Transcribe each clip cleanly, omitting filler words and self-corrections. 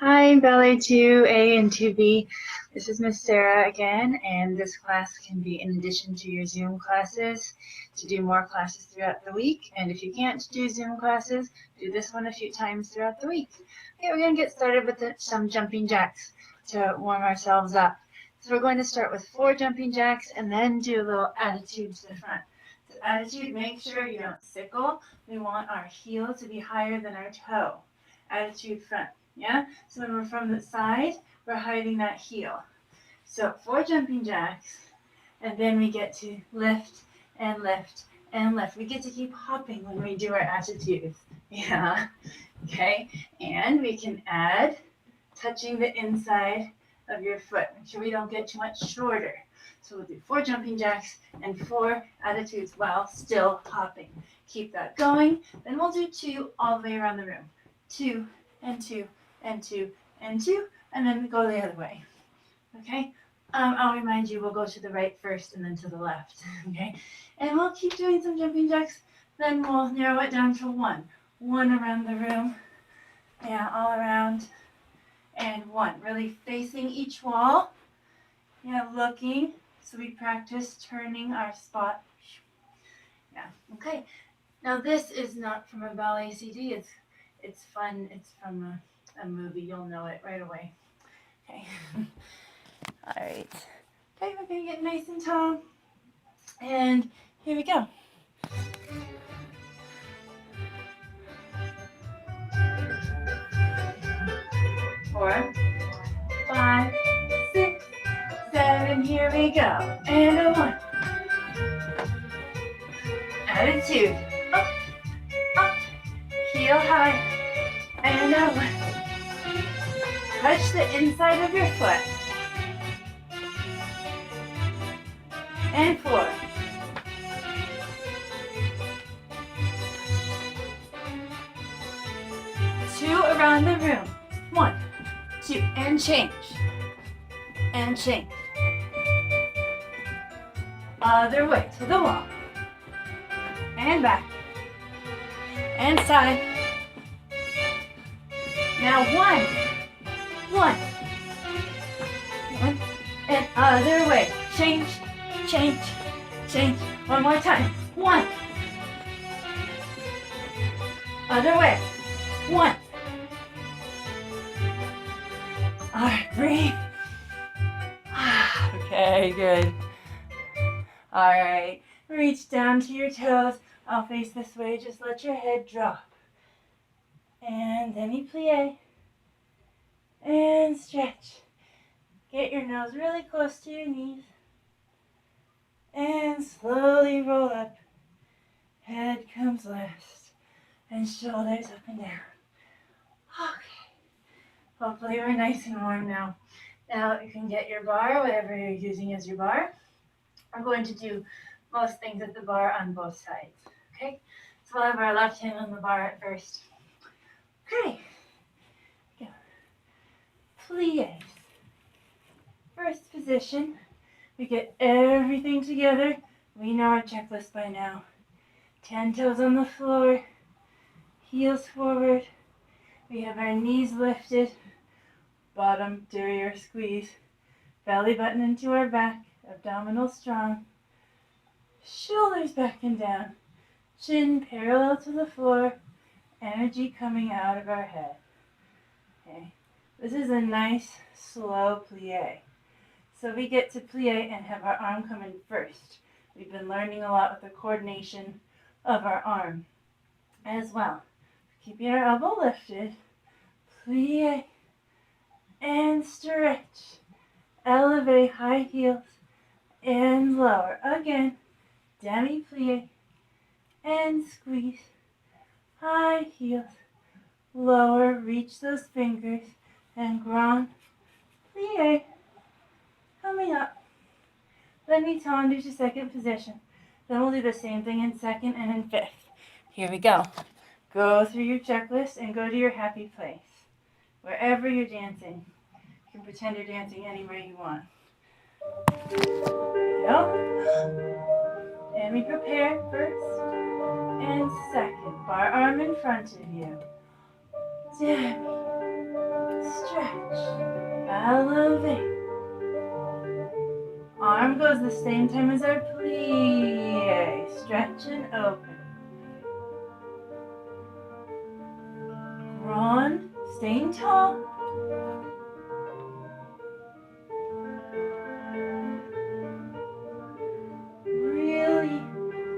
Hi, Ballet 2A and 2B. This is Miss Sarah again, and this class can be in addition to your Zoom classes to do more classes throughout the week. And if you can't do Zoom classes, do this one a few times throughout the week. Okay, we're going to get started with some jumping jacks to warm ourselves up. So we're going to start with 4 jumping jacks and then do a little attitude to the front. So attitude, make sure you don't sickle. We want our heel to be higher than our toe. Attitude front. Yeah? So when we're from the side, we're hiding that heel. So 4 jumping jacks, and then we get to lift and lift and lift. We get to keep hopping when we do our attitudes. Yeah? Okay? And we can add touching the inside of your foot. Make sure we don't get too much shorter. So we'll do 4 jumping jacks and 4 attitudes while still hopping. Keep that going. Then we'll do 2 all the way around the room. 2 and 2 and 2 and 2, and then we go the other way. Okay? I'll remind you, we'll go to the right first and then to the left. Okay? And we'll keep doing some jumping jacks. Then we'll narrow it down to 1. 1 around the room. Yeah, all around. And 1. Really facing each wall. Yeah, looking. So we practice turning our spot. Yeah. Okay. Now this is not from a ballet CD. It's fun. It's from a movie. You'll know it right away. Okay. All right. Okay, we're gonna get nice and tall. And here we go. 4, 5, 6, 7. Here we go. And a 1. Attitude. Up, up. Heel high. And a 1. Touch the inside of your foot. And 4. 2 around the room. 1, 2, and change. And change. Other way to the wall. And back. And side. Now 1. 1. 1. And other way. Change, change, change. One more time. 1. Other way. 1. All right, breathe. Okay, good. All right, reach down to your toes. I'll face this way. Just let your head drop. And demi-plie. And stretch. Get your nose really close to your knees. And slowly roll up. Head comes last. And shoulders up and down. Okay. Hopefully we're nice and warm now. Now you can get your bar, whatever you're using as your bar. I'm going to do most things at the bar on both sides. Okay? So we'll have our left hand on the bar at first. Okay. Go. Plies. First position. We get everything together. We know our checklist by now. 10 toes on the floor. Heels forward. We have our knees lifted. Bottom derriere squeeze. Belly button into our back. Abdominals strong. Shoulders back and down. Chin parallel to the floor. Energy coming out of our head. Okay. This is a nice, slow plie. So we get to plie and have our arm come in first. We've been learning a lot with the coordination of our arm as well. Keeping our elbow lifted. Plie. And stretch. Elevate high heels. And lower. Again. Demi-plie. And squeeze. High heels. Lower. Reach those fingers. And grand plie. Coming up. Then we turn to second position. Then we'll do the same thing in second and in fifth. Here we go. Go through your checklist and go to your happy place. Wherever you're dancing. You can pretend you're dancing anywhere you want. There you go. And we prepare first and second. Bar arm in front of you. Demi. stretch, elevate. Arm goes the same time as our plie. Stretch and open. Grand, staying tall. Really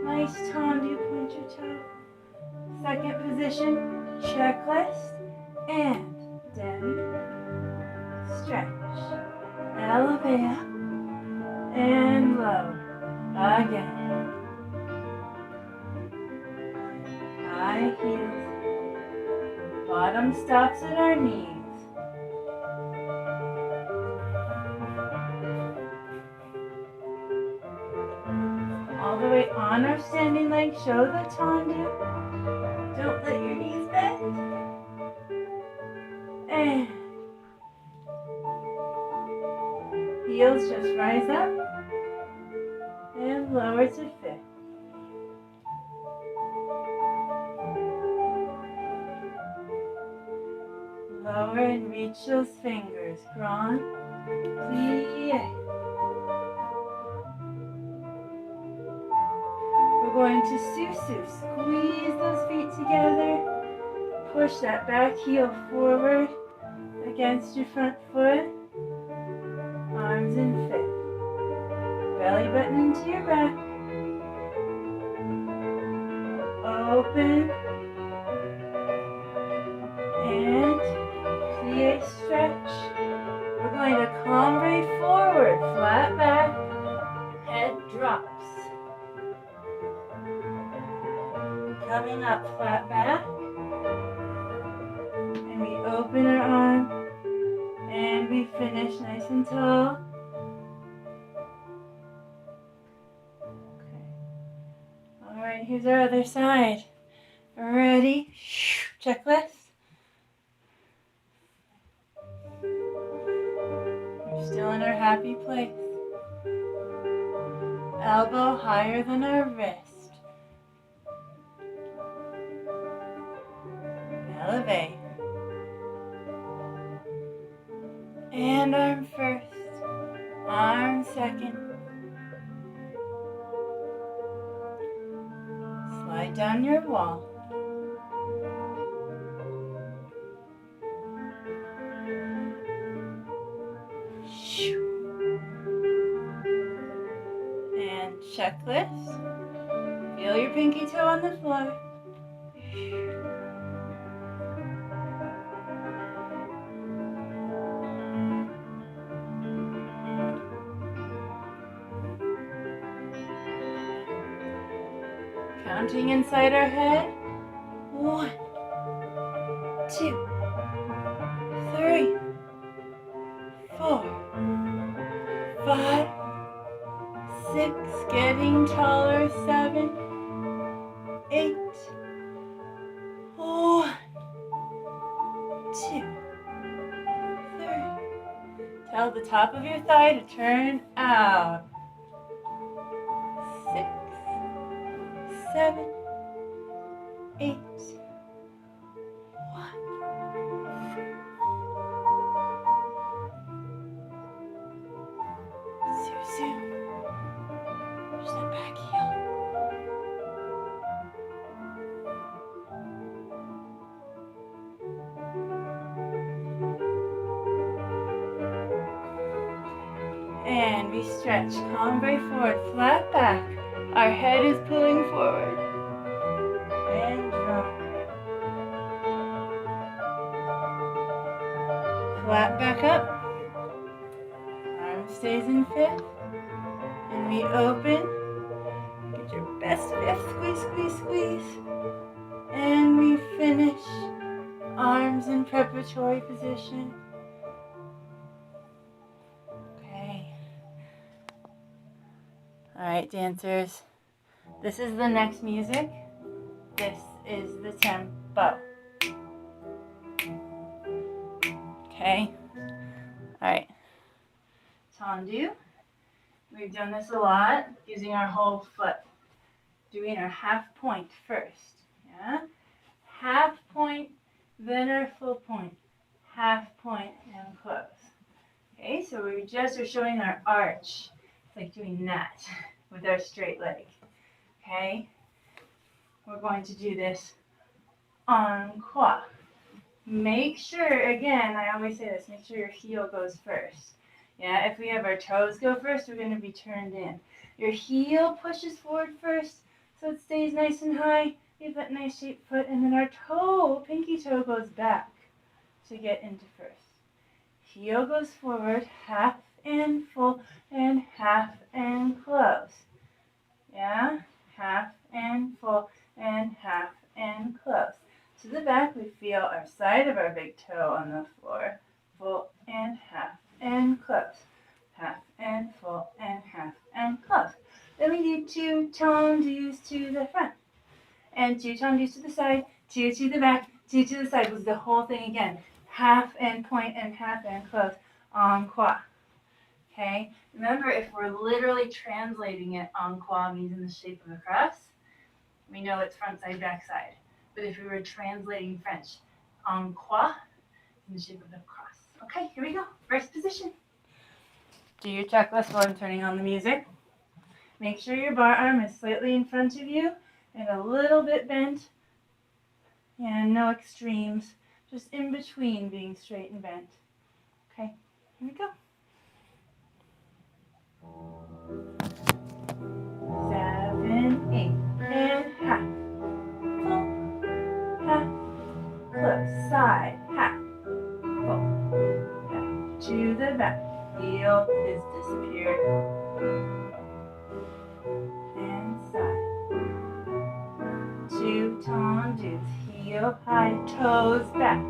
nice tendu, point your toe. Second position, checklist, and down, stretch, elevate up, and low, again. High heels, bottom stops at our knees. All the way on our standing leg, show the tendu. Don't let your knees bend. And heels just rise up and lower to fit. Lower and reach those fingers. Grand, plie. We're going to susu. Squeeze those feet together. Push that back heel forward against your front foot. Arms in fit. Belly button into your back. Open. And plie, stretch. We're going to cambre forward. Flat back. Head drops. Coming up, flat back. And we open our arm. And we finish nice and tall. Okay. All right, here's our other side. Ready? Checklist. We're still in our happy place. Elbow higher than our wrist. Elevate. And arm first. Arm second. Slide down your wall. And checklist. Feel your pinky toe on the floor. Counting inside our head. 1, 2, 3, 4, 5, 6, getting taller, 7, 8, 1, 2, 3. Tell the top of your thigh to turn out. 6, 7, 8, 1. Susu. Push that back heel. And we stretch, cambre forward, flat back. Our head is pulling forward. And drop. Flat back up. Arm stays in fifth. And we open. Get your best fifth. Squeeze, squeeze, squeeze. And we finish. Arms in preparatory position. All right, dancers, this is the next music. This is the tempo. Okay? All right. Tendu. We've done this a lot, using our whole foot. Doing our half point first. Yeah? Half point, then our full point. Half point, So we just are showing our arch. It's like doing that with our straight leg. Okay? We're going to do this en croix. Make sure, again, I always say this, make sure your heel goes first. Yeah, if we have our toes go first, we're going to be turned in. Your heel pushes forward first, so it stays nice and high. We have that nice shaped foot, and then our toe, pinky toe, goes back to get into first. Heel goes forward, half and full, and half and close. Yeah, half and full, and half and close. To the back, we feel our side of our big toe on the floor, full and half and close. Half and full and half and close. Then we do 2 tendus to the front, and 2 tendus to the side, 2 to the back, 2 to the side. Was the whole thing again. Half and point and half and close en croix. Okay? Remember, if we're literally translating it, en croix means in the shape of a cross. We know it's front side, back side. But if we were translating French, en croix, in the shape of a cross. Okay, here we go. First position. Do your checklist while I'm turning on the music. Make sure your bar arm is slightly in front of you and a little bit bent. And no extremes. Just in between being straight and bent. Okay, here we go. 7, 8, and half. Full, half, close, side, half, full, half, to the back. Heel is disappeared. And side. 2 tendus. Heel high, toes back.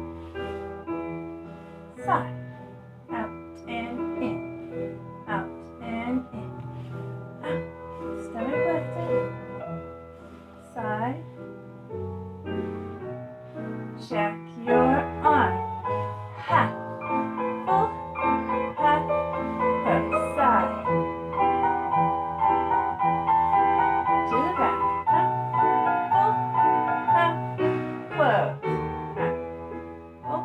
Side. Out and in. Out and in. Out. Stomach lifted. Side. Check your arm. Half. Full. Half. Close. Side. To the back. Half. Full. Half. Close. Half. Full.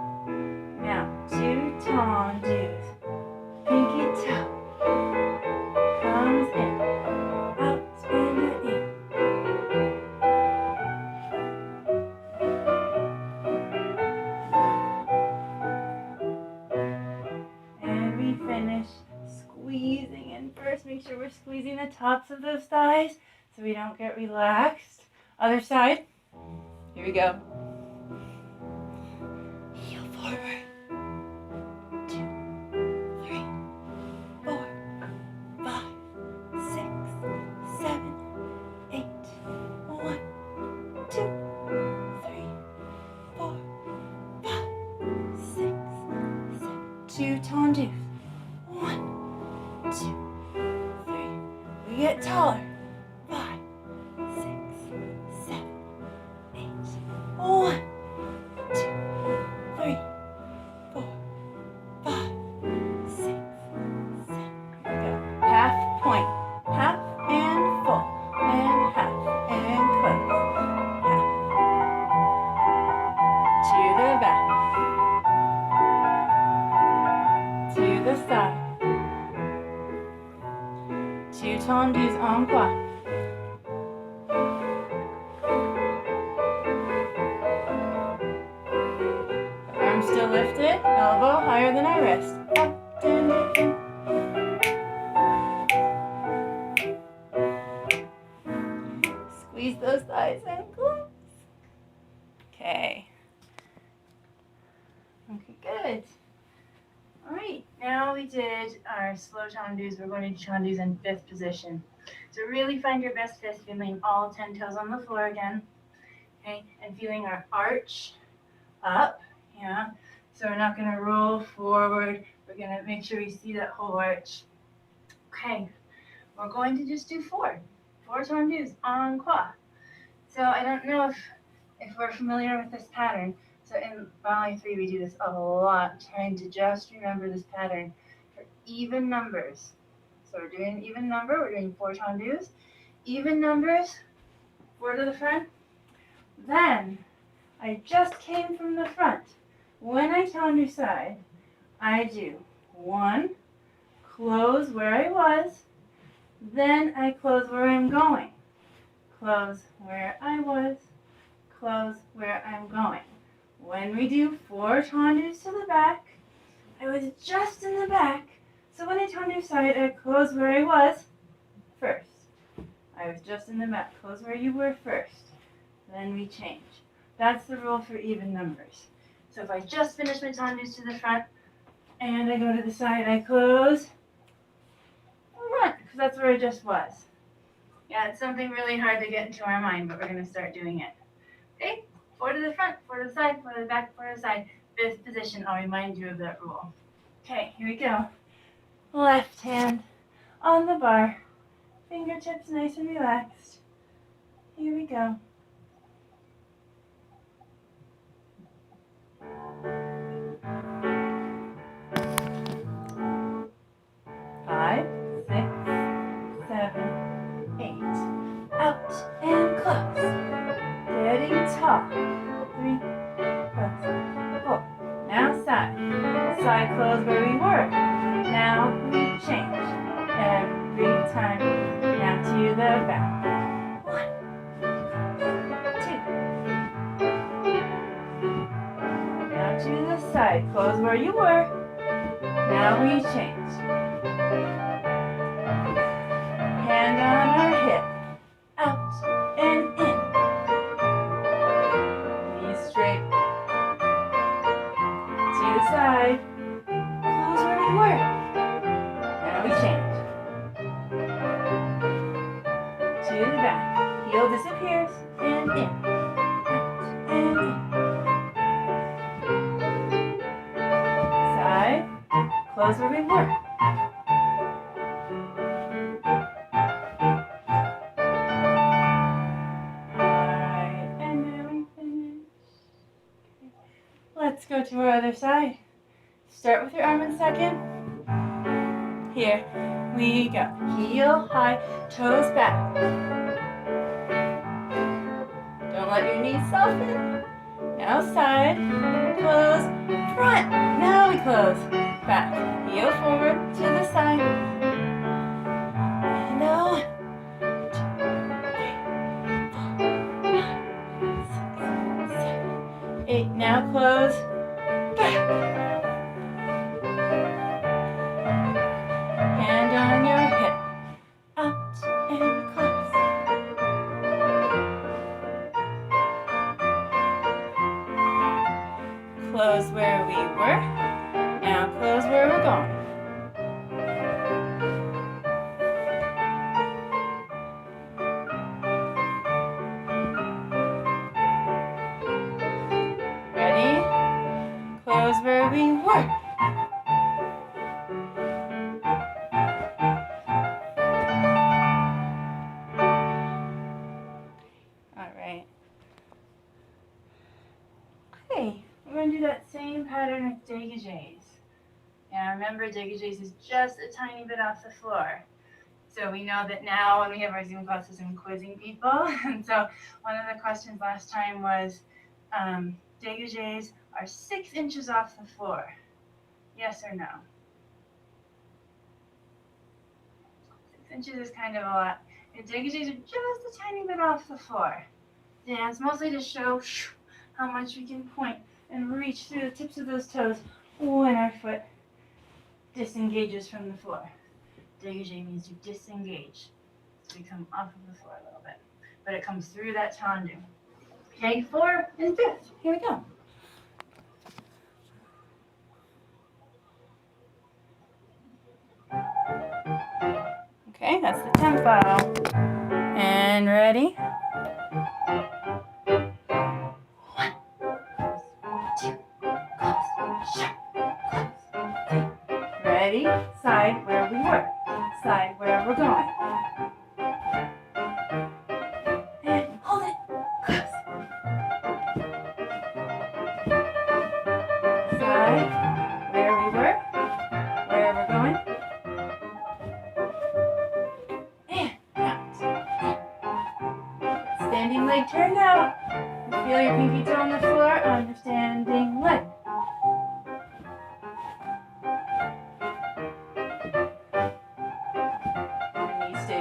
Now, 2 tendus. Pinky toe comes in. Out and in. And we finish squeezing in first. Make sure we're squeezing the tops of those thighs so we don't get relaxed. Other side. Here we go. Heel forward. 2, 3, 4, 5, 6, 7, 8. 1, 2, 3, 4, 5, 6, 7. 2 tendus. 1, 2, 3. We get taller. 5, 6, 7, 8. 1, 2, 3, 4, 5, 6, 7. Go. Half point. Half and full. And half and close. Half. To the back. To the side. 2 tendus en croix. Arms still lifted, elbow higher than our wrist. Up and in. Squeeze those thighs and close. Okay. Okay, good. All right, now we did our slow tendus. We're going to do tendus in 5th position. So really find your best fist, feeling all 10 toes on the floor again. Okay, and feeling our arch up. Yeah, so we're not going to roll forward. We're going to make sure we see that whole arch. Okay, we're going to just do 4 tendus en croix. So I don't know if we're familiar with this pattern. So in Volley 3, we do this a lot, trying to just remember this pattern for even numbers. So we're doing an even number. We're doing 4 tendus. Even numbers, 4 to the front. Then I just came from the front. When I tendu side, I do 1, close where I was, then I close where I'm going. Close where I was, close where I'm going. When we do 4 tendus to the back, I was just in the back, so when I tendu side, I close where I was first. I was just in the back, close where you were first. Then we change. That's the rule for even numbers. So if I just finish my tendus to the front, and I go to the side, I close front, because that's where I just was. Yeah, it's something really hard to get into our mind, but we're going to start doing it. Okay, 4 to the front, 4 to the side, 4 to the back, 4 to the side. 5th position, I'll remind you of that rule. Okay, here we go. Left hand on the bar. Fingertips nice and relaxed. Here we go. 5, 6, 7, 8. Out and close. Getting tall. 3, close. 4. Now side. Side close where we were. Now we change. Every time. Now to the back. 1, 2. Now to the side. Close where you were. Now we change. Hand on our hip. Out and in. Knees straight. To the side. Close where we were. Now we change. To the back. Heel disappears. And in. Out and in. Side. Close where we were. Alright, and now we finish. Okay. Let's go to our other side. Start with your arm in second. Here we go. Heel high, toes back. Don't let your knees soften. Now side, close, front. Now we close. Back, heel forward to the side. And now, 1, 2, 3, 4, 5, 6, 7, 8. Now close, back. Hand on your hip, out and close. Close where we were. Now close where we're going. Ready? Close where we were. All right. Okay, we're going to do that same pattern with dégagés. Now remember, dégagés is just a tiny bit off the floor. So we know that now when we have our Zoom classes, I'm quizzing people. And so one of the questions last time was, dégagés are 6 inches off the floor. Yes or no? 6 inches is kind of a lot. And dégagés are just a tiny bit off the floor. Yeah, it's mostly to show how much we can point and reach through the tips of those toes when our foot disengages from the floor. Dégagé means to disengage. So we come off of the floor a little bit. But it comes through that tendu. Okay, 4 and 5th. Here we go. Okay, that's the tempo. And ready? 1, 2, close, shut, close, 3. Ready? Side where we were. Side where we're going. And hold it. Close. Side where we were. Where we're going. And out. Standing leg turned out. Feel your pinky toe on the floor. Understanding leg.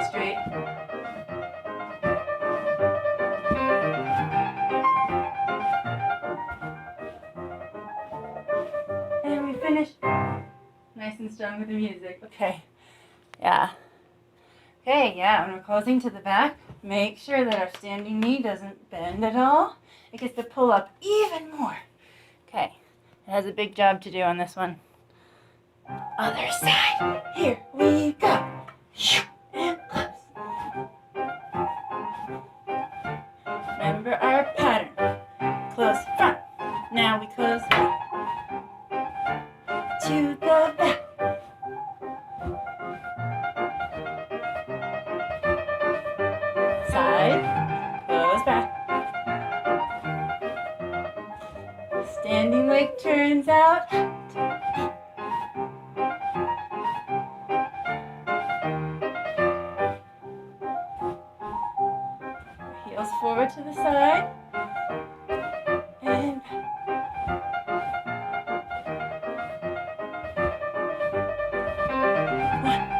straight. And we finish nice and strong with the music. Okay. Yeah. Okay, yeah, when we're closing to the back, make sure that our standing knee doesn't bend at all. It gets to pull up even more. Okay, it has a big job to do on this one. Other side. Here we go. And close. Remember our pattern. Close front. Now we close to the back. Side. Close back. Standing leg turns out. Heels forward to the side. And back.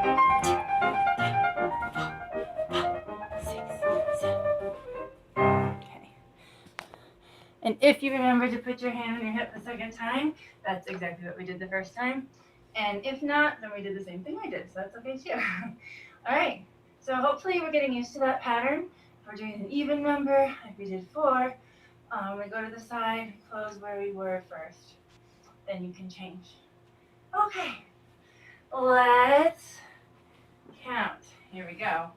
And if you remember to put your hand on your hip the second time, that's exactly what we did the first time. And if not, then we did the same thing we did, so that's okay too. All right, so hopefully we're getting used to that pattern. If we're doing an even number, like we did 4, we go to the side, close where we were first. Then you can change. Okay, let's count. Here we go.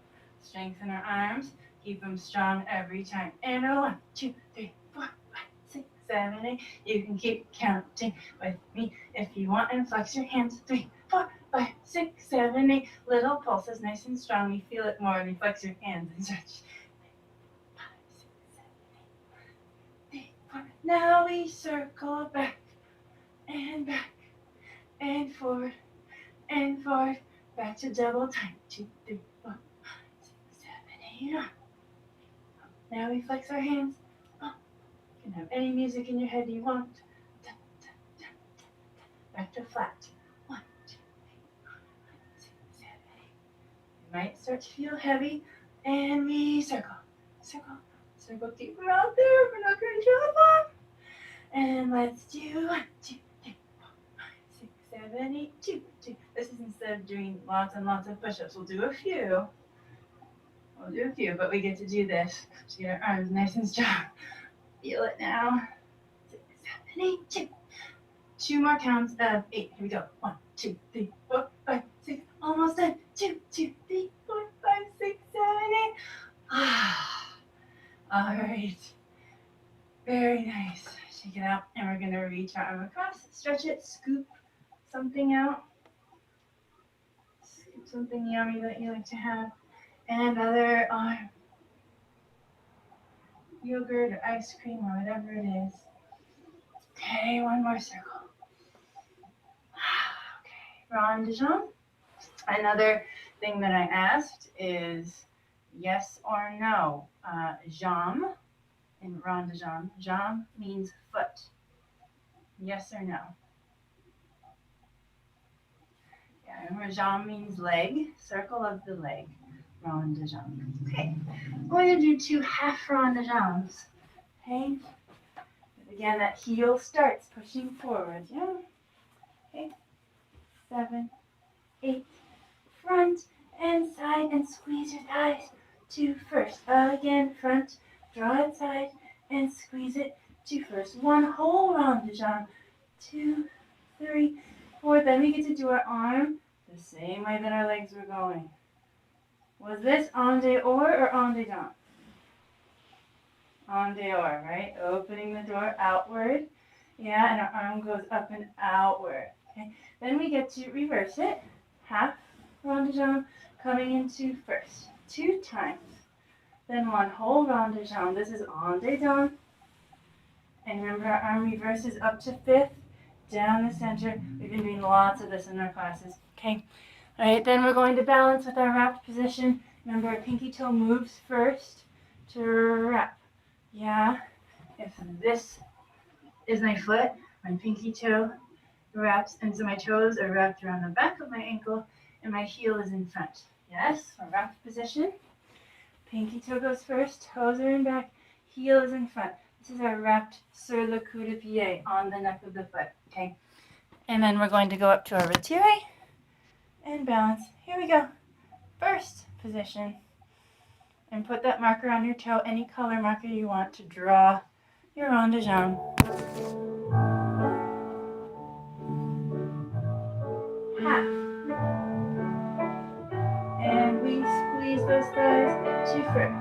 Strengthen our arms. Keep them strong every time. And 1, 2, 3, 4, 5, 6, 7, 8. You can keep counting with me if you want. And flex your hands. 3, 4, 5, 6, 7, 8. Little pulses, nice and strong. You feel it more when you flex your hands and stretch. 5, 6, 7, 8. 4. Now we circle back and forward and forward. Back to double time. 2, 3, 4, 5, 6, 7, 8. Now we flex our hands. You can have any music in your head you want. Back to flat. 1, 2, 3, 4, 5, 6, 7, 8. You might start to feel heavy, and we circle, circle, circle. Keep it out there. We're not going to drop off. And let's do 1, 2, 3, 4, 5, 6, 7, 8. 2, 2. This is instead of doing lots and lots of push-ups. We'll do a few. But we get to do this to get our arms nice and strong. Feel it now. 6, 7, 8, 2. 2 more counts of 8. Here we go. 1, 2, 3, 4, 5, 6. Almost done. 2, 2, 3, 4, 5, 6, 7, 8. All right. Very nice. Shake it out. And we're going to reach our arm across. Stretch it. Scoop something out. Scoop something yummy that you like to have. And other arm. Yogurt or ice cream or whatever it is. Okay, one more circle. Okay, rond de jambe. Another thing that I asked is yes or no. Jambe in rond de jambe. Jambe means foot. Yes or no? Yeah, remember jambe means leg. Circle of the leg. Rond de jambe. Okay, I'm going to do 2 half rond de jambes. Okay. Again, that heel starts pushing forward. Yeah. Okay. 7, 8. Front and side, and squeeze your thighs. 2 first. Again, front. Draw it side and squeeze it. 2 first. 1 whole rond de jambe. 2, 3, 4. Then we get to do our arm the same way that our legs were going. Was this en dehors or en dedans? En dehors, right? Opening the door outward. Yeah, and our arm goes up and outward. Okay. Then we get to reverse it. Half rond de jambe coming into first. 2 times. Then 1 whole rond de jambe. This is en dedans. And remember, our arm reverses up to 5th, down the center. We've been doing lots of this in our classes. Okay. All right, then we're going to balance with our wrapped position. Remember, our pinky toe moves first to wrap. Yeah. If this is my foot, my pinky toe wraps, and so my toes are wrapped around the back of my ankle, and my heel is in front. Yes, a wrapped position. Pinky toe goes first, toes are in back, heel is in front. This is our wrapped sur le coup de pied, on the neck of the foot, okay? And then we're going to go up to our retire and balance. Here we go. First position. And put that marker on your toe, any color marker you want to draw your rond de jambe. Half. And we squeeze those thighs to first.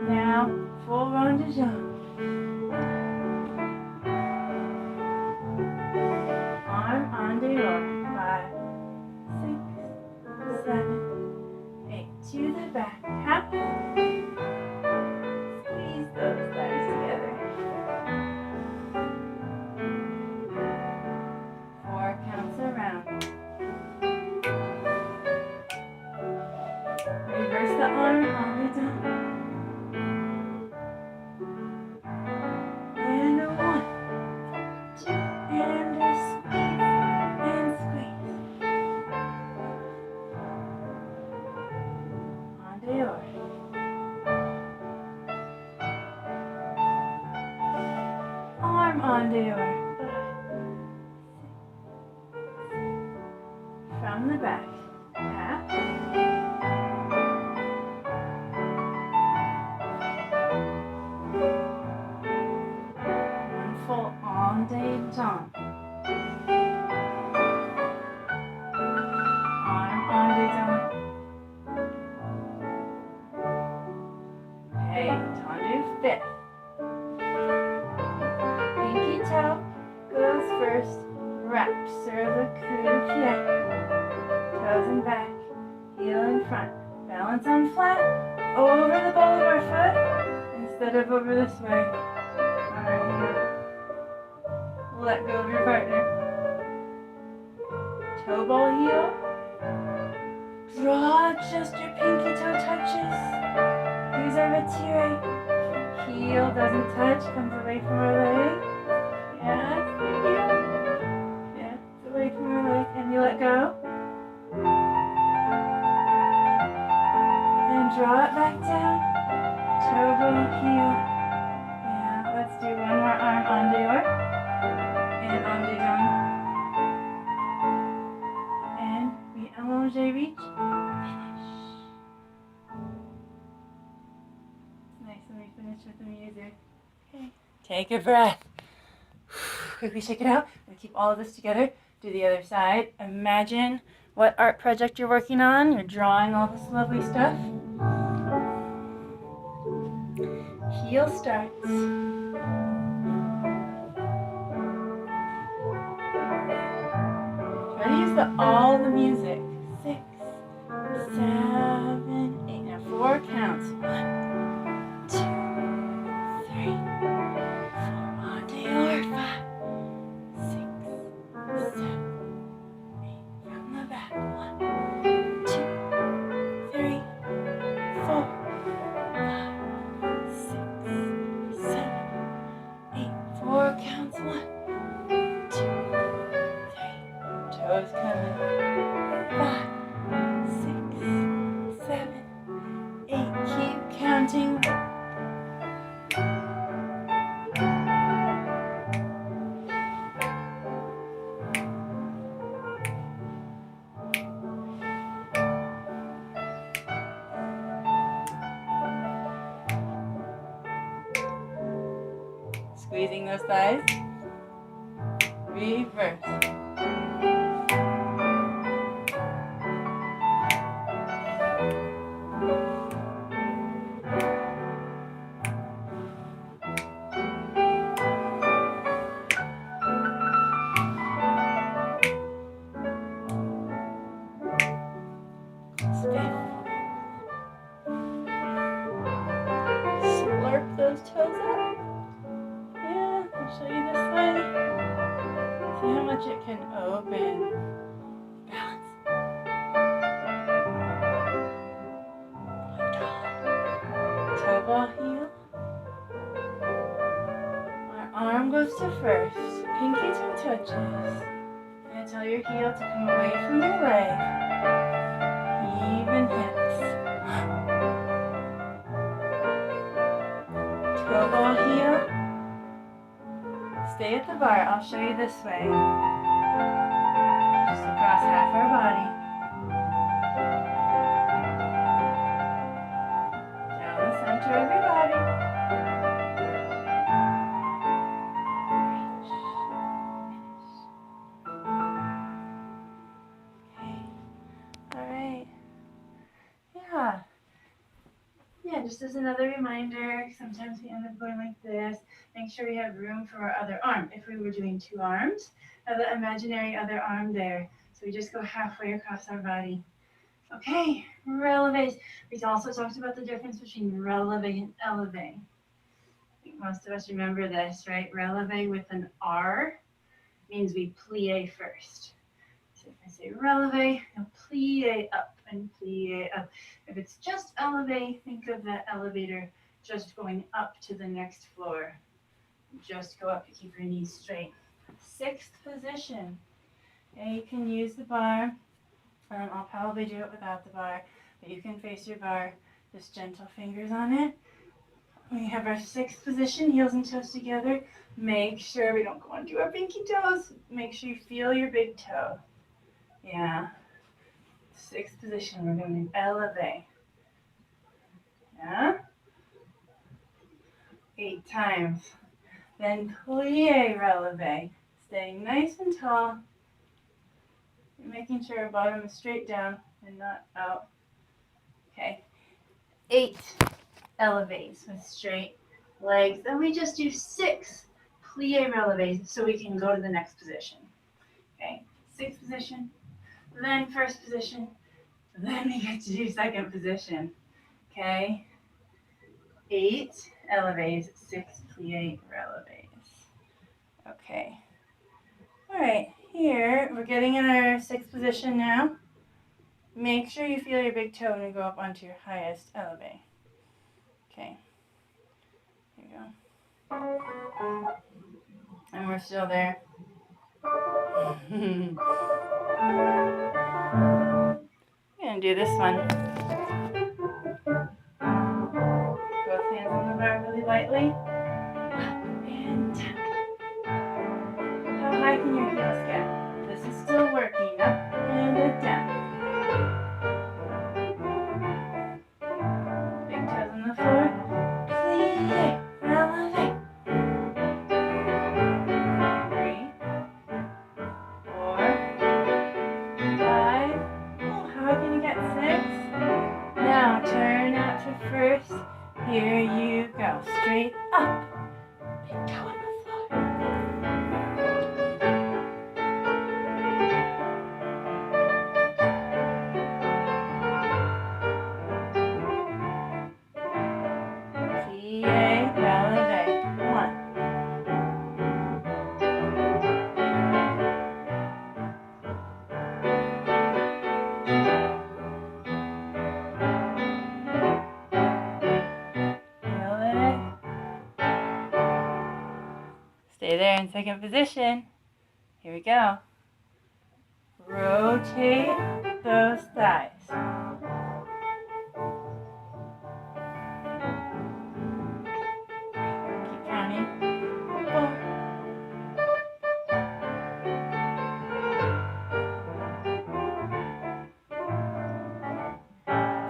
Now, full rond de jambe. Arm on dehors. 5, 6, 7, 8. To the back. Half. Squeeze those thighs together. 4 counts around. Reverse the arm on the down. And a 1, 2, and a squeeze, and squeeze. En dehors. Arm en dehors. 5, 6. From the back. Half. One full en dedans. Arm en dedans. Okay, tendu fifth. Pinky toe goes first. Wrap sur le coup de pied. Toes in back, heel in front. Balance on flat, over the ball of our foot, instead of over this way. On our heel. Let go of your partner. Toe ball heel. Draw just your pinky toe touches. Here's our retire. Heel doesn't touch, comes away from our leg. Yeah, heel. Yeah, it's away from our leg. And you let go. Draw it back down. Toe ball heel. Yeah, let's do one more arm en dehors. And en dedans. And we allonge, reach. Finish. Nice, and we finish with the music. Okay. Take a breath. Quickly shake it out. We keep all of this together. Do the other side. Imagine what art project you're working on. You're drawing all this lovely stuff. Heel starts. Try to use all the music. 6, 7, 8. Now 4 counts. 1, 2, 3, 4. En dehors. 5, 6, 7, 8. From the back. 1, 2, 3, 4. 4 counts. 1, 2, 3. Toes coming. 5, 6, 7, 8. Keep counting. Squeezing those thighs. Reverse. Slurp those toes up. Yeah, I'll show you this way. See how much it can open. Balance. Toe ball heel. Our arm goes to first. Pinky toe touches. And gonna tell your heel to come away from your leg. Even hips. Toe ball heel. Stay at the bar. I'll show you this way. Just across half our body. Down the center of your body. Yeah, just as another reminder, sometimes we end up going like this. Make sure we have room for our other arm. If we were doing 2 arms, have the imaginary other arm there. So we just go halfway across our body. Okay, releve. We also talked about the difference between releve and eleve. I think most of us remember this, right? Releve with an R means we plie first. So if I say releve, you'll plie up and plie up. If it's just elevate, think of that elevator just going up to the next floor. Just go up to keep your knees straight. 6th position. Okay, you can use the bar. I'll probably do it without the bar, but you can face your bar, just gentle fingers on it. We have our 6th position, heels and toes together. Make sure we don't go onto our pinky toes. Make sure you feel your big toe. Yeah. 6th position, we're going to elevate. Yeah. 8 times. Then plie releve. Staying nice and tall. You're making sure our bottom is straight down and not out. Okay. 8 elevates with straight legs. Then we just do 6 plie releves so we can go to the next position. Okay. 6th position. Then 1st position. Then we get to do 2nd position. Okay. 8 elevates, 6 plie releves. Okay. All right, here we're getting in our 6th position now. Make sure you feel your big toe and go up onto your highest elevate. Okay. Here you go. And we're still there. I'm gonna do this one. Both hands on the bar really lightly. And down. How high can your heels get? This is still working. Up and down. Big toes on the floor. Plie, releve. 3, 4, 5. Oh, how high can you get? 6. Now turn out to 1st. Here you go. Straight up. Big toe on the floor. Plie, releve. 1. Feel it. Stay there in 2nd position. Here we go. Rotate those thighs. Keep counting. 4.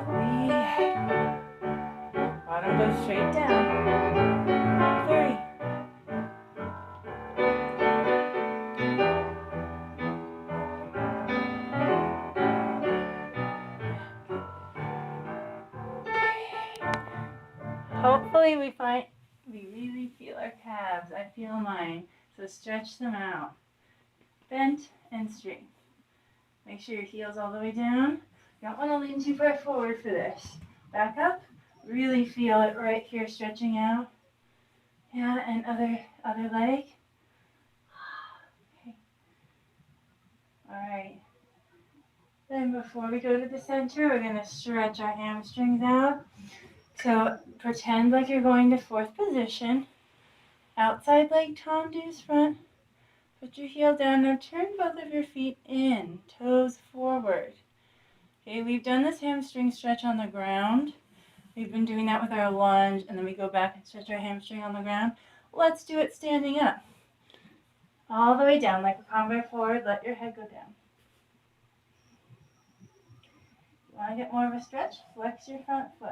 Plie. Bottom goes straight down. 3. Hopefully we really feel our calves. I feel mine. So stretch them out. Bent and straight. Make sure your heel's all the way down. You don't want to lean too far forward for this. Back up. Really feel it right here stretching out. Yeah, and other leg. Okay. All right. Then before we go to the center, we're going to stretch our hamstrings out. So pretend like you're going to 4th position. Outside leg tendus front. Put Put your heel down. Now turn both of your feet in, toes forward. Okay, we've done this hamstring stretch on the ground. We've been doing that with our lunge, and then we go back and stretch our hamstring on the ground. Let's do it standing up. All the way down, like a convoy forward. Let your head go down. You want to get more of a stretch? Flex your front foot.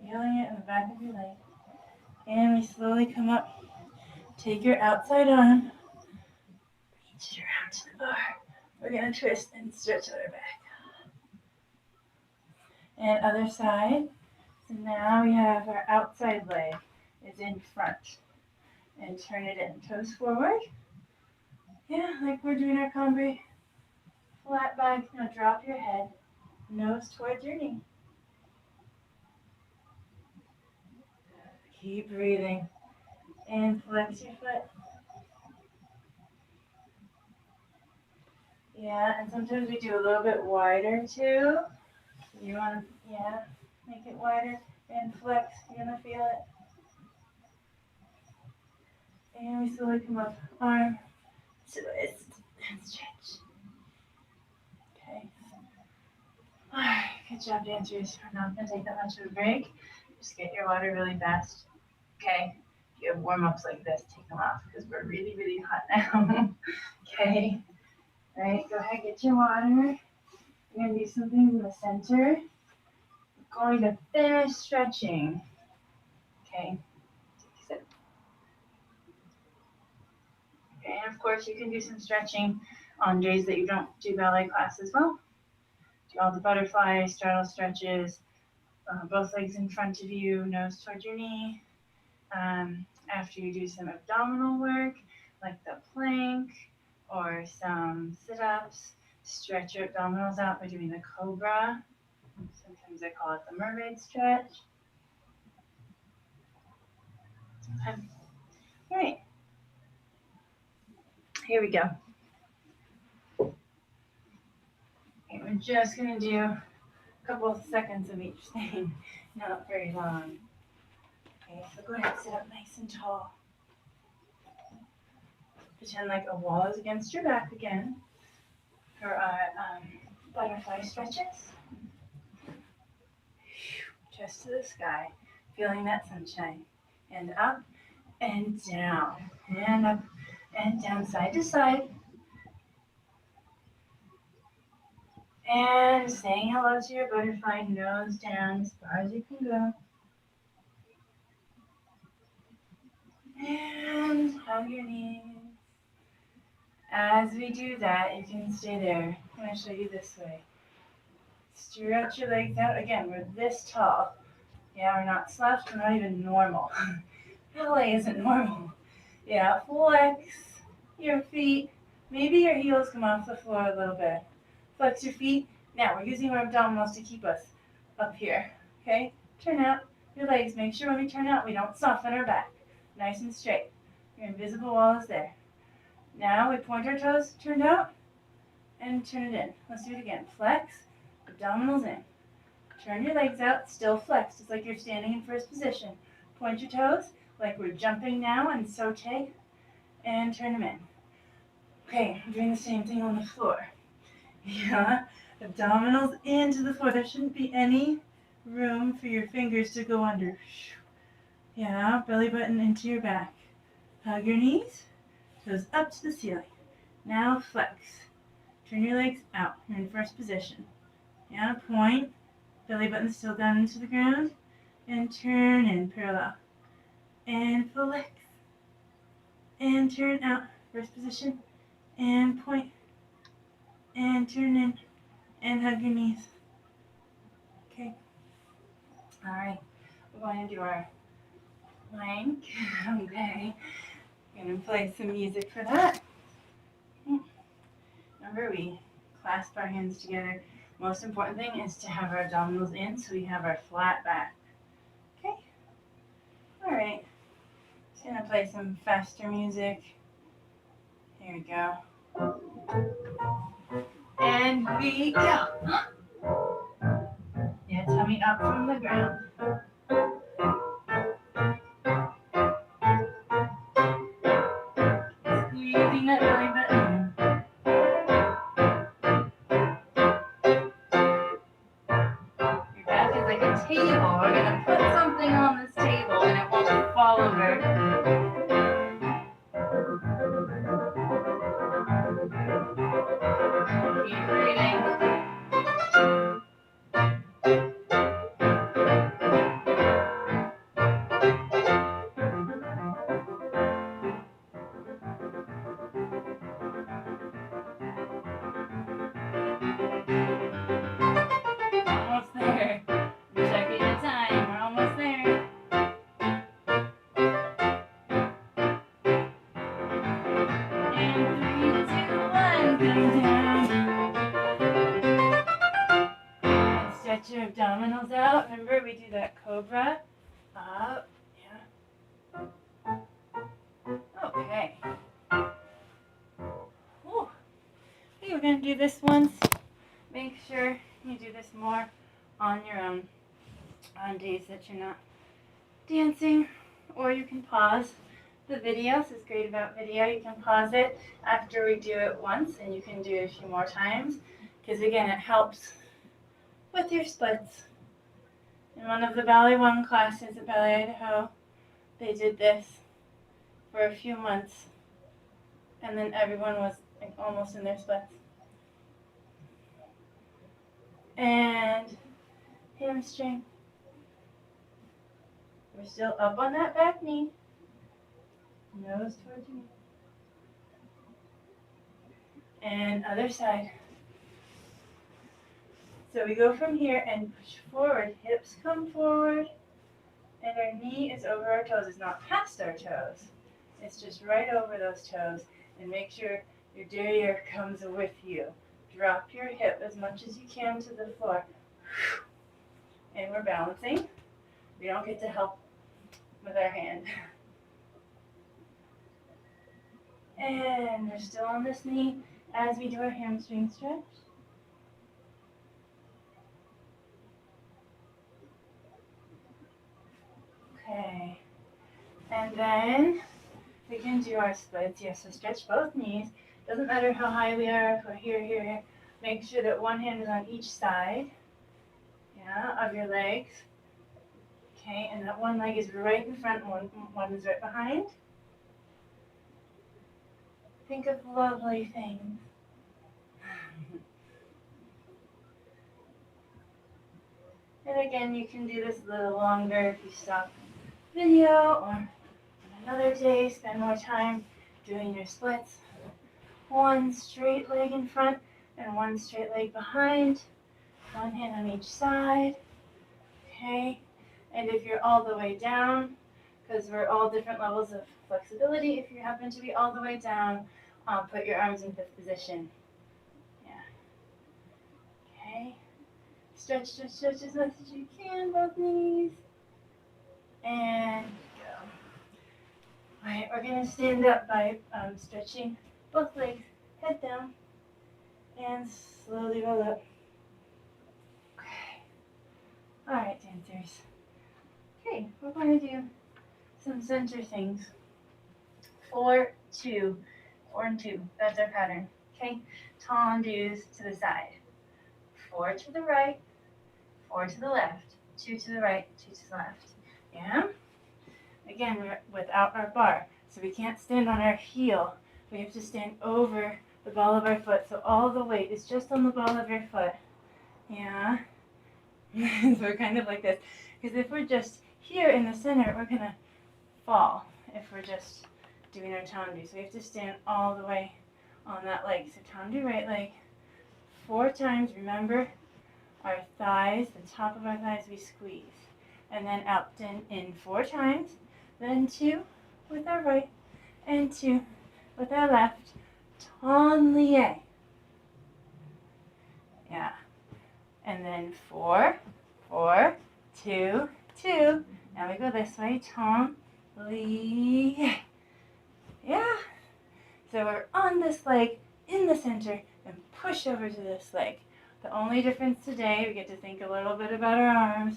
Feeling it in the back of your leg. And we slowly come up. Take your outside arm. Reach it around to the bar. We're going to twist and stretch out our back. And other side. So now we have our outside leg is in front. And turn it in. Toes forward. Yeah, like we're doing our combi. Flat back. Now drop your head. Nose towards your knee. Keep breathing. And flex your foot. Yeah, and sometimes we do a little bit wider too. You want to, make it wider and flex. You're going to feel it. And we slowly come up. Arm, twist, and stretch. Okay. Alright, good job, dancers. We're not going to take that much of a break. Just get your water really fast. Okay. If you have warm-ups like this, take them off because we're really, really hot now. Okay. All right, go ahead, get your water. We're going to do some things in the center. We're going to finish stretching. Okay. Take a sip. Okay, and of course you can do some stretching on days that you don't do ballet class as well. Do all the butterfly, straddle stretches, both legs in front of you, nose towards your knee. After you do some abdominal work, like the plank or some sit-ups, stretch your abdominals out by doing the cobra. Sometimes I call it the mermaid stretch. Okay. All right. Here we go. Okay, we're just going to do a couple of seconds of each thing, not very long. Okay, so go ahead, sit up nice and tall. Pretend like a wall is against your back again for our butterfly stretches. Just to the sky, feeling that sunshine. And up and down, and up and down, side to side. And saying hello to your butterfly, nose down as far as you can go. And hug your knees. As we do that, you can stay there. I'm going to show you this way. Stretch your legs out. Again, we're this tall. Yeah, we're not slouched. We're not even normal. Ballet isn't normal. Yeah, flex your feet. Maybe your heels come off the floor a little bit. Flex your feet. Now, we're using our abdominals to keep us up here. Okay? Turn out your legs. Make sure when we turn out, we don't soften our back. Nice and straight. Your invisible wall is there. Now, we point our toes, turned out, and turn it in. Let's do it again. Flex, abdominals in. Turn your legs out, still flexed. It's like you're standing in first position. Point your toes, like we're jumping now, and saute, and turn them in. Okay, I'm doing the same thing on the floor. Yeah, abdominals into the floor. There shouldn't be any room for your fingers to go under. Yeah, belly button into your back. Hug your knees, toes up to the ceiling. Now flex. Turn your legs out. You're in first position. Yeah, point. Belly button still down into the ground. And turn in parallel. And flex. And turn out. First position. And point. And turn in. And hug your knees. Okay. All right. We're going to do our plank. Okay. We're going to play some music for that. Remember, we clasp our hands together. Most important thing is to have our abdominals in so we have our flat back. Okay? All right. Just going to play some faster music. Here we go. And we go. Yeah, tummy up from the ground. that belly button. Your back is like a table. We're gonna put something on this table and it won't fall over. Keep breathing. Almost there. Checking the time. We're almost there. And 3, 2, 1. Come down. And stretch your abdominals out. Remember, we do that cobra. Up. Yeah. Okay. Whew. Okay, we're going to do this once. Make sure you do this more on your own on days that you're not dancing, or you can pause the video. This is great about video. You can pause it after we do it once, and you can do it a few more times, because again, it helps with your splits. In one of the Ballet One classes at Ballet Idaho, they did this for a few months, and then everyone was like almost in their splits. And hamstring. We're still up on that back knee. Nose towards you. And other side. So we go from here and push forward. Hips come forward. And our knee is over our toes. It's not past our toes. It's just right over those toes. And make sure your derriere comes with you. Drop your hip as much as you can to the floor. And we're balancing. We don't get to help with our hand. And we're still on this knee as we do our hamstring stretch. Okay. And then we can do our splits. Yes, so stretch both knees. Doesn't matter how high we are, if we're here. Make sure that one hand is on each side, of your legs. Okay, and that one leg is right in front, one is right behind. Think of lovely things. And again, you can do this a little longer if you stop the video, or on another day, spend more time doing your splits. One straight leg in front and one straight leg behind. One hand on each side. Okay, and if you're all the way down, because we're all different levels of flexibility, if you happen to be all the way down, put your arms in fifth position. Yeah. Okay. Stretch as much as you can, both knees. And go. Alright, we're going to stand up by stretching both legs, head down, and slowly roll up. Okay. Alright, dancers. Okay, we're going to do some center things. 4, 2, 4 and 2. That's our pattern. Okay, tendus to the side. 4 to the right, 4 to the left, 2 to the right, 2 to the left. Yeah? Again, we're without our bar, so we can't stand on our heel. We have to stand over the ball of our foot, so all the weight is just on the ball of your foot. Yeah? So we're kind of like this. Because if we're just here in the center, we're going to fall if we're just doing our tendu. So we have to stand all the way on that leg. So tendu right leg 4 times. Remember, our thighs, the top of our thighs, we squeeze. And then out and in 4 times. Then 2 with our right and 2 with our left. Ton lié. Yeah. And then 4, 4, 2, 2. Now we go this way. Ton lié. Yeah. So we're on this leg in the center and push over to this leg. The only difference today, we get to think a little bit about our arms.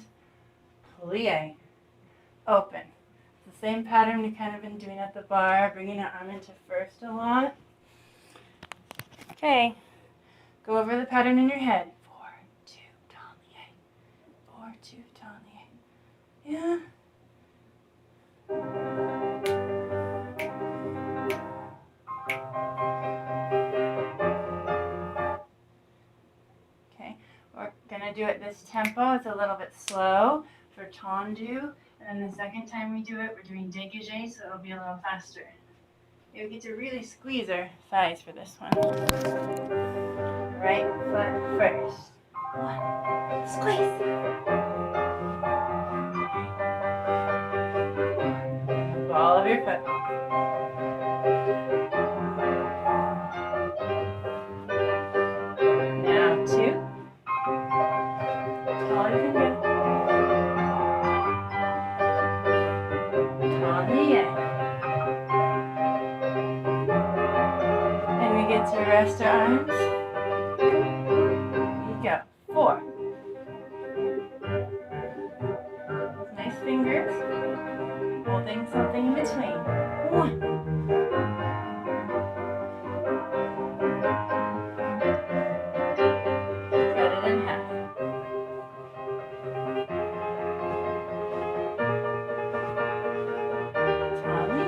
Plie. Open. It's the same pattern we've kind of been doing at the bar, bringing our arm into first a lot. Okay, go over the pattern in your head. 4, 2, talie. 4, 2, talie. Yeah. Okay, we're gonna do it this tempo. It's a little bit slow for tendu. And then the second time we do it, we're doing dégagé, so it'll be a little faster. We get to really squeeze our thighs for this one. Right foot first. 1, squeeze. Ball of your foot. Now 2. Tall you can get. Talie. And we get to rest our arms. Here you go. 4. Nice fingers. Holding something in between. 1. Cut it in half. Talie.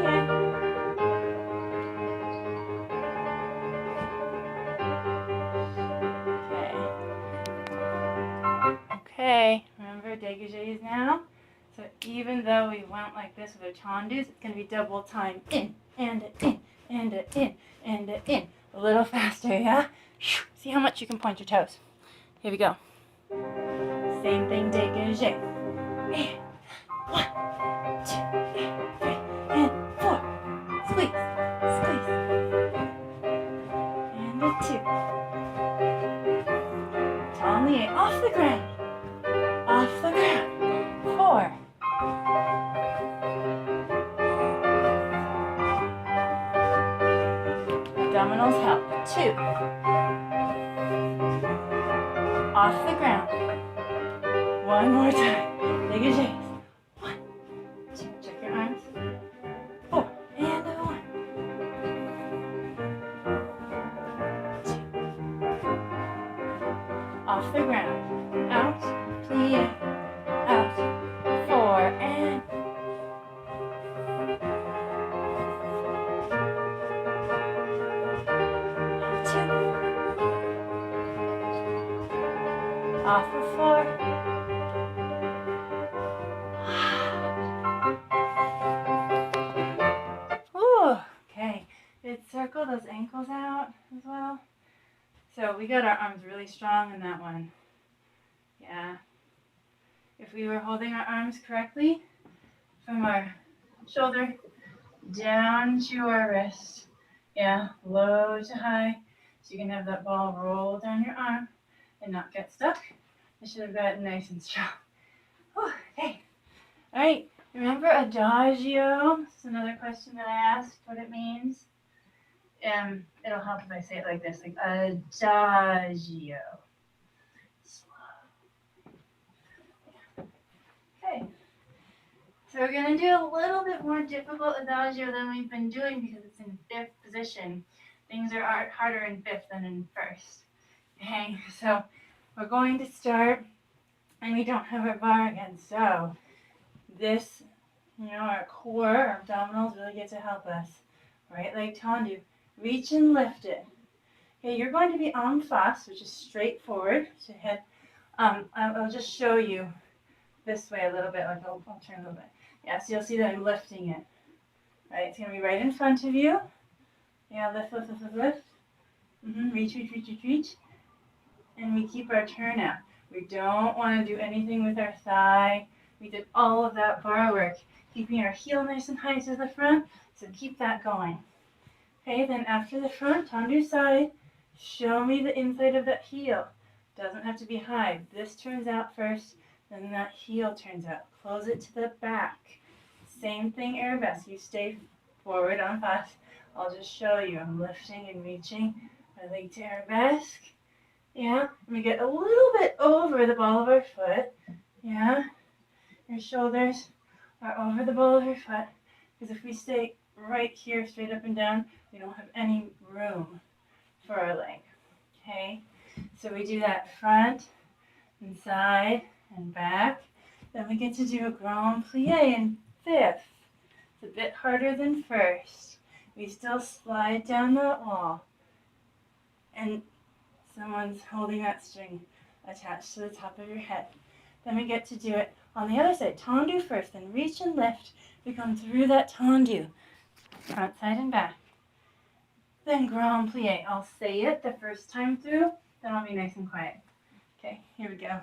Okay, remember dégagés now? So even though we went like this with our tendus, it's going to be double time. In, and a in, and a in, and a in. A little faster, yeah? See how much you can point your toes. Here we go. Same thing, dégagé. And 1, 2, 3, and 4. Squeeze, squeeze. And a 2. Talie, off the ground. Off the ground. 4. Abdominals help. 2. Off the ground. 1 more time. Dégagés. 1, 2. Check your arms. 4. And a 1. 2. Off the ground. Out. Plie. Out. 4. And 2. Off the floor. Ooh, okay. Did circle those ankles out as well? So we got our arms really strong in that one. Yeah. If we were holding our arms correctly, from our shoulder down to our wrist. Yeah, low to high. So you can have that ball roll down your arm and not get stuck. I should have gotten nice and strong. Whew, okay. All right. Remember adagio? This is another question that I asked what it means. It'll help if I say it like this, like adagio. Slow. Okay. So we're going to do a little bit more difficult adagio than we've been doing because it's in 5th position. Things are harder in 5th than in 1st. Okay, so we're going to start, and we don't have our bar again, so this, our core, our abdominals really get to help us. Right leg tendu. Reach and lift it. Okay, you're going to be en face, which is straight forward to hit. I'll just show you this way a little bit, like I'll turn a little bit. Yeah, so you'll see that I'm lifting it. Right, it's going to be right in front of you. Yeah, lift, lift, lift, lift, lift. Reach, reach, reach, reach, reach. And we keep our turn out. We don't want to do anything with our thigh. We did all of that bar work, keeping our heel nice and high to the front. So keep that going. Okay, then after the front, tendu side, show me the inside of that heel. Doesn't have to be high. This turns out first, then that heel turns out. Close it to the back. Same thing, arabesque. You stay forward en face. I'll just show you. I'm lifting and reaching my leg to arabesque. Yeah, and we get a little bit over the ball of our foot. Yeah, your shoulders are over the ball of your foot. Because if we stay right here, straight up and down, we don't have any room for our leg. Okay, so we do that front and side and back. Then we get to do a grand plie in fifth. It's a bit harder than first. We still slide down that wall. And someone's holding that string attached to the top of your head. Then we get to do it on the other side. Tendu first, then reach and lift. We come through that tendu. Front, side, and back. Then grand plie. I'll say it the first time through, then I'll be nice and quiet. Okay, here we go.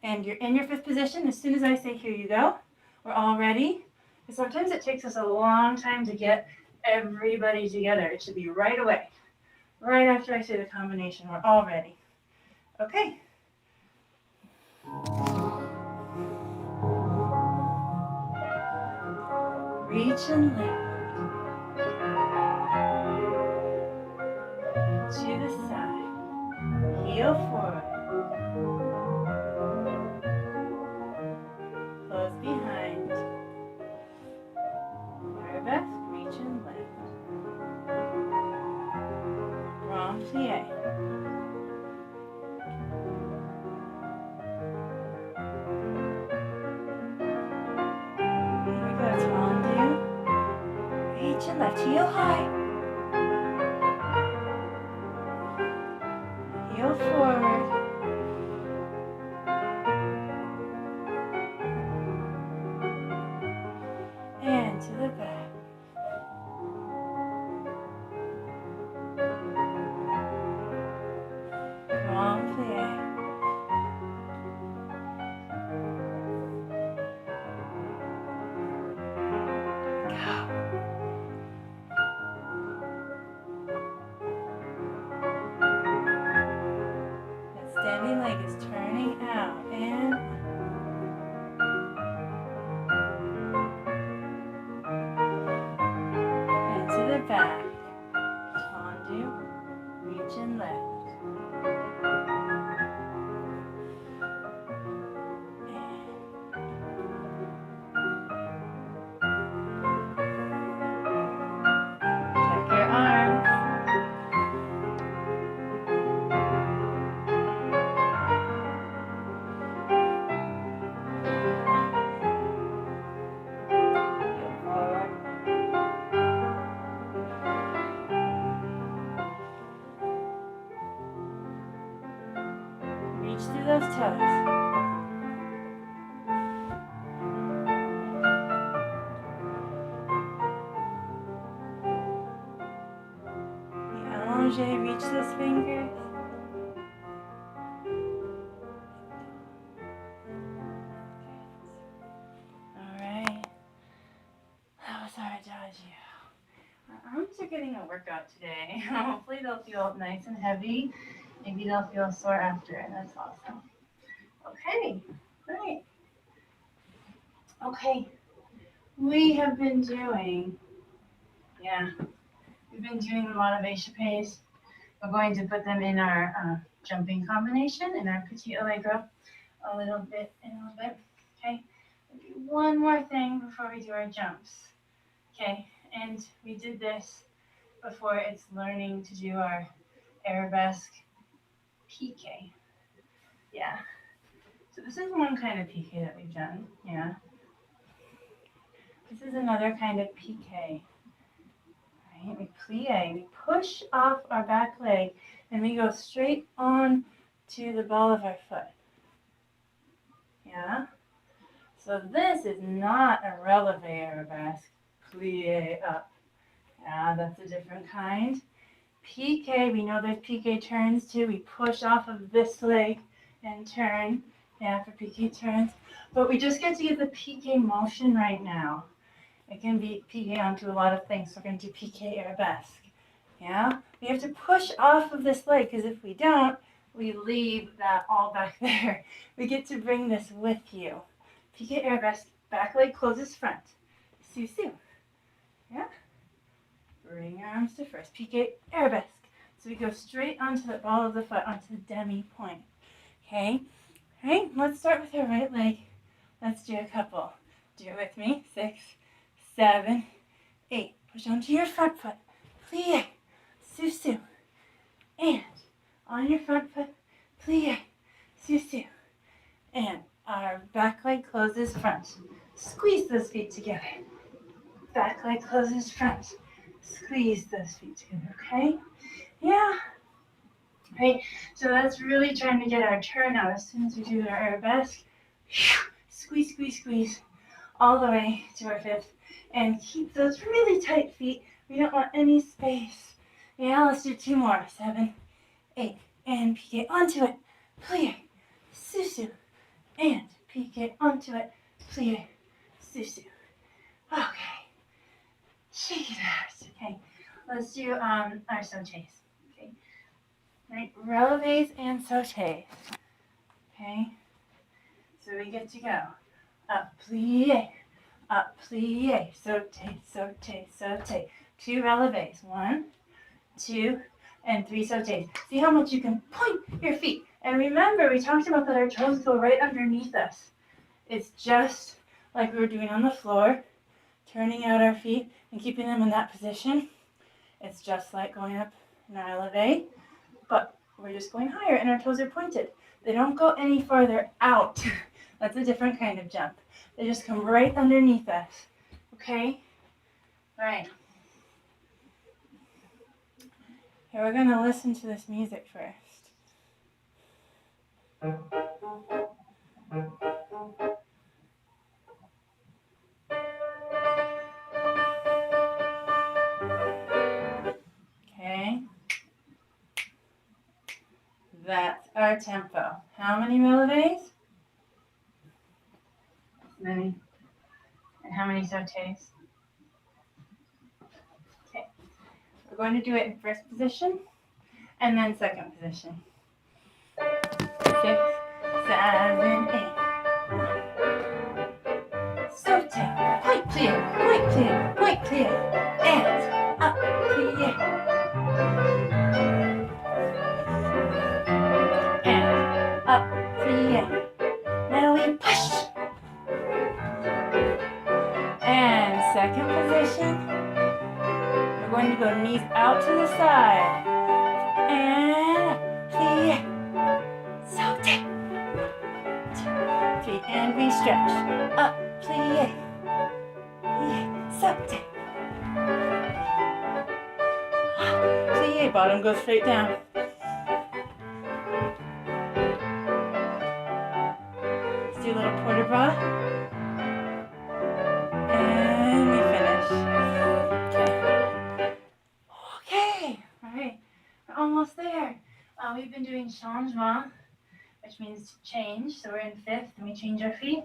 And you're in your fifth position. As soon as I say here you go, we're all ready. And sometimes it takes us a long time to get everybody together. It should be right away. Right after I say the combination, we're all ready. Okay. Reach and lift. To the side. Heel forward. Close behind. Arabesque, reach and lift. Grand plie. Here we go, tendu. Reach and lift, heel high. Heel forward. And to the back. Grand plie. Go. That standing leg is turning out and to the back. Tendu, reach and lift. Check your arms. Heel forward. Reach through those toes. Allongé, reach those fingers. All right. That was our adagio. Our arms are getting a workout today. Hopefully they'll feel nice and heavy. Maybe they'll feel sore after it. That's awesome. Okay, great. Okay, we have been doing, we've been doing the motivation pace. We're going to put them in our jumping combination in our petit allegro a little bit. Okay, we'll do one more thing before we do our jumps. Okay, and we did this before. It's learning to do our arabesque piqué. Yeah. So this is one kind of piqué that we've done. Yeah. This is another kind of piqué. Right? We plie. We push off our back leg and we go straight on to the ball of our foot. Yeah. So this is not a releve arabesque. Plie up. Yeah, that's a different kind. Piqué, we know there's piqué turns too. We push off of this leg and turn. Yeah, for piqué turns. But we just get to get the piqué motion right now. It can be piqué onto a lot of things. So we're going to do piqué arabesque. Yeah, we have to push off of this leg because if we don't, we leave that all back there. We get to bring this with you. Piqué arabesque, back leg closes front. Su-su. Yeah. Bring your arms to first. Piqué arabesque. So we go straight onto the ball of the foot, onto the demi point. Okay. All right. Let's start with our right leg. Let's do a couple. Do it with me. 6, 7, 8. Push onto your front foot. Plie. Susu. And on your front foot, plie, susu. And our back leg closes front. Squeeze those feet together. Back leg closes front. Squeeze those feet together, okay? Yeah. Right? So that's really trying to get our turn out as soon as we do our arabesque. Squeeze, squeeze, squeeze all the way to our fifth. And keep those really tight feet. We don't want any space. Yeah, let's do 2 more. 7, 8, and pique onto it. Plie, susu, and pique onto it. Plie, susu. Okay. Shake it out. Okay. Let's do our sautés. Okay. Right. Releves and sautés. Okay. So we get to go. Up, plie, sauté, sauté, sauté. 2 releves. 1, 2, and 3 sautés. See how much you can point your feet. And remember, we talked about that our toes go right underneath us. It's just like we were doing on the floor, turning out our feet and keeping them in that position. It's just like going up in our elevate, but we're just going higher and our toes are pointed. They don't go any farther out. That's a different kind of jump. They just come right underneath us. Okay? All right. Here, we're going to listen to this music first. Okay? That's our tempo. How many releves? Many. And how many sautés? Okay. We're going to do it in first position and then second position. 6, 7, 8. Sauté. Point clear, point clear, point clear. And up, plie. And up, plie. Now we push. And second position. We're going to go knees out to the side. And plie. Sauté. Feet and we stretch. Up, plie. Plie. Sauté. Plie. Bottom goes straight down. Let's do a little port de bras. And we finish. Okay. All right. We're almost there. We've been doing changement, which means to change. So we're in fifth and we change our feet.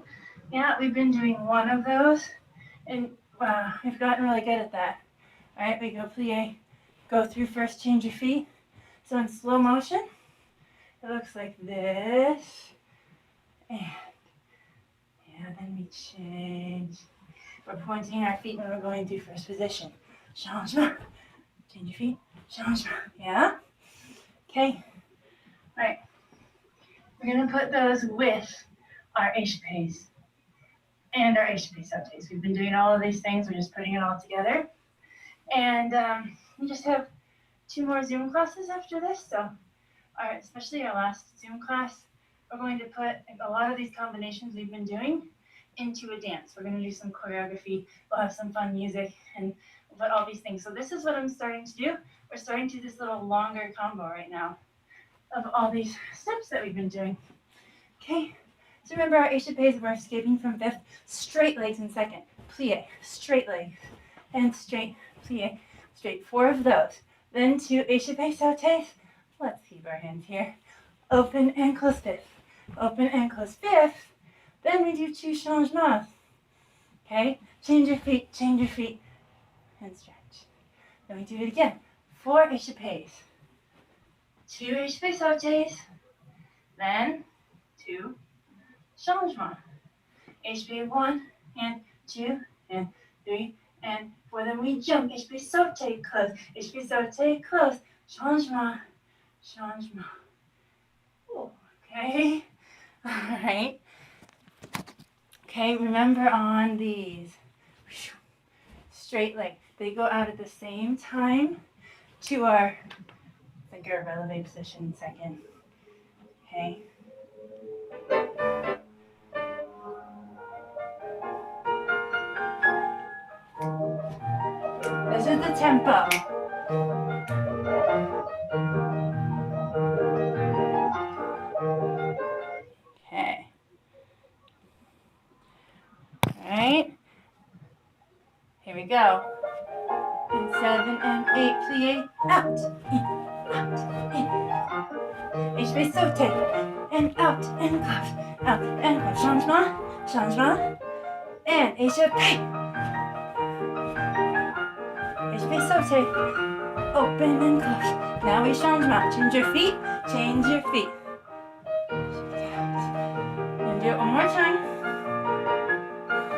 Yeah, we've been doing one of those. And wow, we've gotten really good at that. All right, we go plie, go through first, change your feet. So in slow motion, it looks like this. And yeah, then we change. We're pointing our feet when we're going through first position. Changement. Change your feet. Changement. Yeah? Okay. All right. We're going to put those with our échappés and our échappé sautés. We've been doing all of these things. We're just putting it all together. And we just have 2 more Zoom classes after this. So especially our last Zoom class, we're going to put a lot of these combinations we've been doing into a dance. We're going to do some choreography. We'll have some fun music and we'll put all these things. So this is what I'm starting to do. We're starting to do this little longer combo right now of all these steps that we've been doing. Okay, so remember our échappés, we're escaping from fifth. Straight legs in second. Plie, straight legs, and straight, plie, straight. 4 of those. Then 2 échappé sautés. Let's keep our hands here. Open and close fifth. Open and close fifth. Then we do 2 changements. Okay, change your feet, and stretch. Then we do it again. 4 échappés. 2 échappés sautés. Then 2 changements. Échappé 1 and 2 and 3 and 4. Then we jump. Échappé sauté, close. Échappé sauté, close. Changement. Changement. Okay. All right. Okay, remember on these. Straight leg. They go out at the same time to our finger releve position in a second. Okay. This is the tempo. Okay. All right. Here we go. And 7 and 8, plie, out, in, out, in. Et je vais sauter. And out, and cough, out, and cough. Changement, changement. And et je plie. Et je vais sauter. Open and close. Now we changement. Change your feet, change your feet. And do it one more time.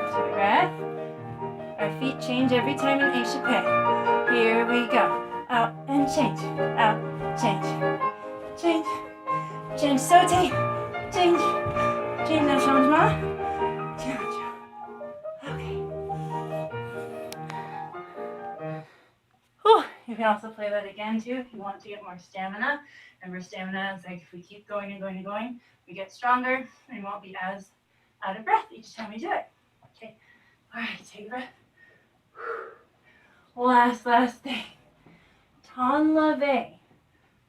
Take a breath. Our feet change every time in échappé. Here we go. Out and change. Out, change. Change. Change, sauté. Change. Change, no changement. Change. Okay. Whew. You can also play that again too if you want to get more stamina. Remember, stamina is like if we keep going and going and going, we get stronger and we won't be as out of breath each time we do it. Okay. All right, take a breath. Last thing. Ton leve.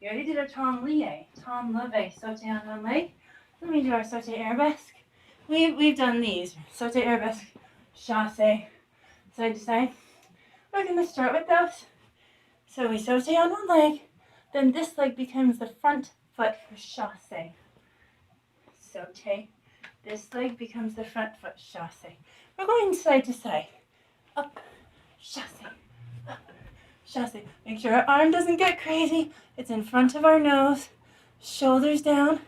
We already did our ton lie. Ton leve. Sauté on one leg. Let me do our sauté arabesque. We've done these. Sauté arabesque, chasse, side to side. We're going to start with those. So we sauté on one leg. Then this leg becomes the front foot for chasse. Sauté. This leg becomes the front foot, chasse. We're going side to side. Up, chasse. Up, chasse. Make sure our arm doesn't get crazy. It's in front of our nose. Shoulders down.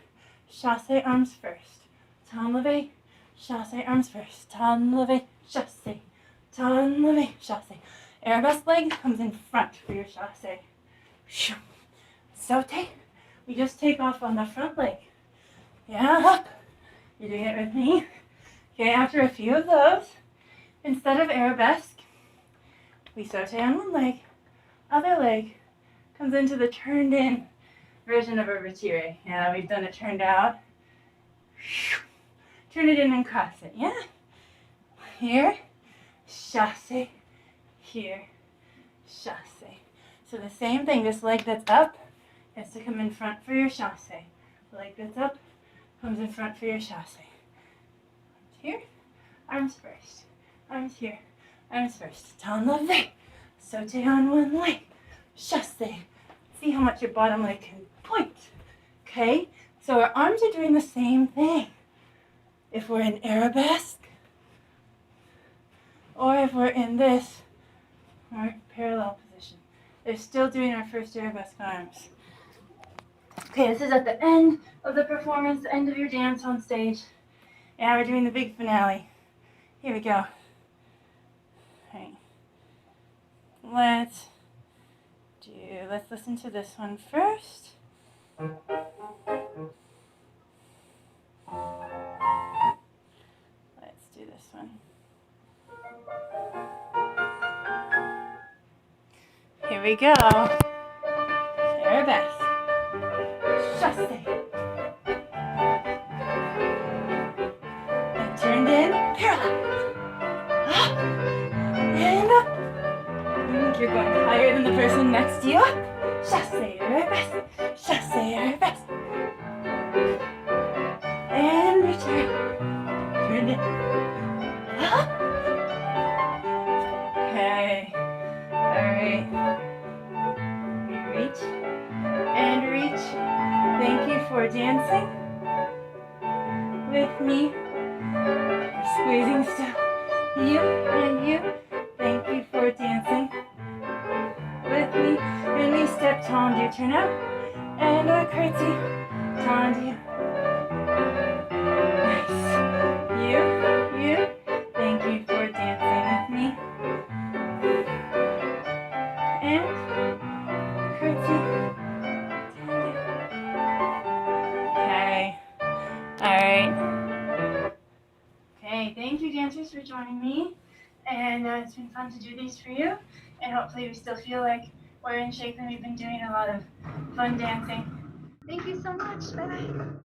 Chasse, arms first. Ton leve, chasse, arms first. Ton leve, chasse. Ton leve, chasse. Arabesque leg comes in front for your chasse. Sauté. We just take off on the front leg. Yeah, up. You're doing it with me. Okay, after a few of those, instead of arabesque, we sauté on one leg. Other leg comes into the turned in version of a retire. Yeah, we've done it turned out. Turn it in and cross it, yeah? Here, chasse. Here, chasse. So the same thing, this leg that's up has to come in front for your chasse. The leg that's up comes in front for your chasse. Here, arms first. Arms here, arms first. Ton leve. Sauté on one leg. Chasse. See how much your bottom leg can point. Okay? So our arms are doing the same thing. If we're in arabesque, or if we're in this, our parallel position. They're still doing our first arabesque arms. Okay, this is at the end of the performance, the end of your dance on stage. Yeah, we're doing the big finale. Here we go. Okay. Let's listen to this one first. Let's do this one. Here we go. Arabesque. Chasse. And turned in, parallel. Up. And up. You're going higher than the person next to you. Up. Chasse, arabesque. Chasse, arabesque. And return. Turn it. Up. Okay. Alright. We reach. And reach. Thank you for dancing with me. We're squeezing still. You and you. Thank you for dancing with me. And we step tendu, turn out. And a curtsy, tendu. Nice. You. Thank you for dancing with me. And curtsy, tendu. Okay. Alright. Okay, thank you dancers for joining me. And it's been fun to do these for you. And hopefully we still feel like We're in shape and we've been doing a lot of fun dancing. Thank you so much. Bye bye.